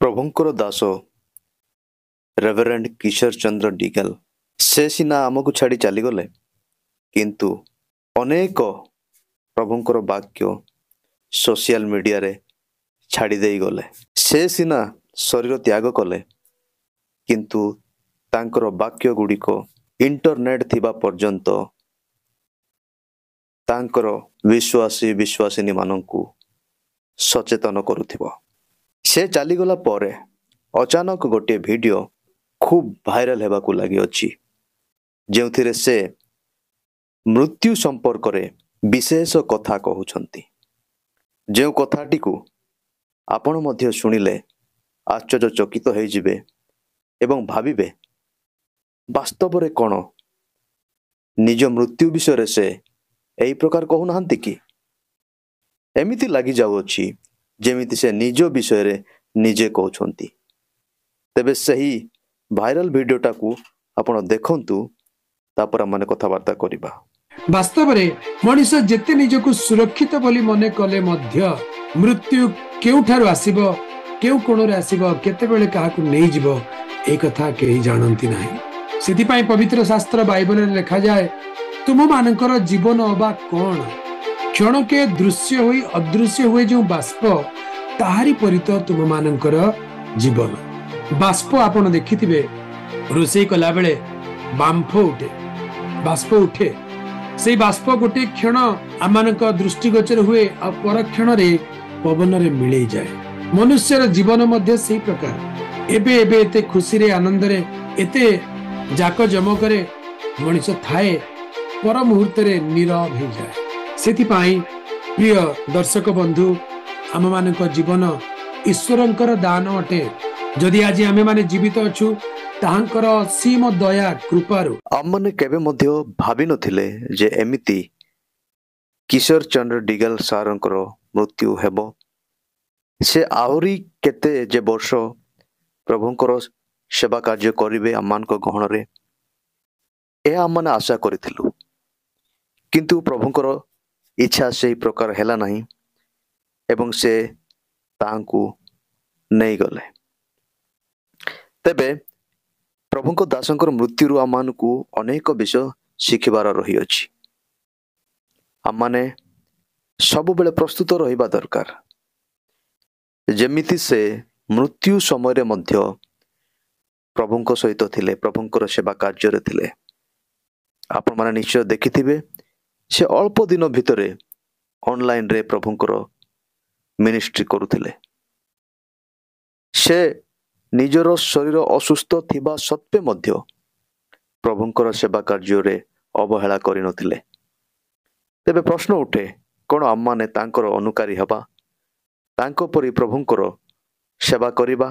प्रभुंकर दास reverend किशोर चंद्र डिगल से सीना आमको छाड़ी चलीगले किंतु अनेक प्रभुंकर वाक्य सोशल मीडिया रे छाड़ी दे गले। से सीना शरीर त्याग कले किंतु तांकर वाक्य गुड़िक इंटरनेट थिबा पर्यंत तांकर विश्वासी विश्वासिनी मानंकु सचेतन करुथिबो। से चलीगला परे अचानक गोटे वीडियो खूब भाइराल हेबाकु लागि अछि जेउथिरे से मृत्यु संपर्क रे विशेष कथा कहउछंती। जेउ कथाटी को आपण मध्य सुनिले आश्चर्यचकित हो जिवे एवं भाविबे वास्तव रे कोन निज मृत्यु विषय रे से एई प्रकार कहु नाहंती कि एमिति लागि जाउ अछि जेमिति से निज विषय रे निजे कहउछंती। तेबे सही भाइराल वीडियोटा को आपण देखंतु तापर माने कथावार्ता करिबा। वास्तव रे मनुष्य जेते निजको सुरक्षित बोली मने कले मध्य मृत्यु केउठारु आसीबो केउ कोण रे आसीबो केते बेले काहाकु नै जिवो ए कथा केही जानंती नाही। सेति पई पवित्र शास्त्र बाइबल रे लिखा जाय तुम मानकर जीवन अबा कोन क्षण के दृश्य होई अदृश्य हुए जो बाष्प ताहारी परित तुम मानकर जीवन। बाष्प आपण देखिथिबे रोषेई कला बेले बांफ उठे बाष्प उठे से बाष्प गोटे क्षण आमानक दृष्टिगोचर हुए आ पर क्षण रे पवन रे मिले जाए। मनुष्यर जीवन मध्य से प्रकार एबे एबे एते खुशी रे आनंद रे एते जाक जमक रे मनुष्य थाए पर मुहूर्त रे नीरव हो जाए। सेति पाई प्रिय दर्शक बंधु आम मानक जीवन ईश्वरंकर दान अटे। जदि आज आमे माने जीवित अछु ताहांकर सीम दया कृपारु आमने केबे मध्य भाबी नथिले जे एमिति किशोर चंद्र डिगल सारंकर मृत्यु हेबो। से आहुरी केते जे वर्ष प्रभुंकर सेवा कार्य करिवे आमानक गहन रे ए आमने आशा करिथिलु किंतु प्रभुंकर इच्छा से प्रकार हेला नहीं एवं से तांकु नहीं गले। तेबे प्रभुंक दासंकर मृत्यु आमानकु अनेक विषय शिखिबार रही अछि। आमाने सब बेले प्रस्तुत रहिबा दरकार जेमिति से मृत्यु समय रे मध्य प्रभुंक सहित थिले प्रभुंकर सेवा कार्य रे थिले। आपण माने निश्चय देखिथिबे से अल्प दिन भितरे ऑनलाइन रे प्रभुंकर मिनिस्ट्री करुथिले। से निजर शरीर असुस्थ थिबा सत्वे मध्य प्रभुंकर सेवा कार्य रे अवहेला करि नथिले। तेबे प्रश्न उठे कोन आम माने तांकर अनुकारी हबा तांको परि प्रभुंकर सेवा करिबा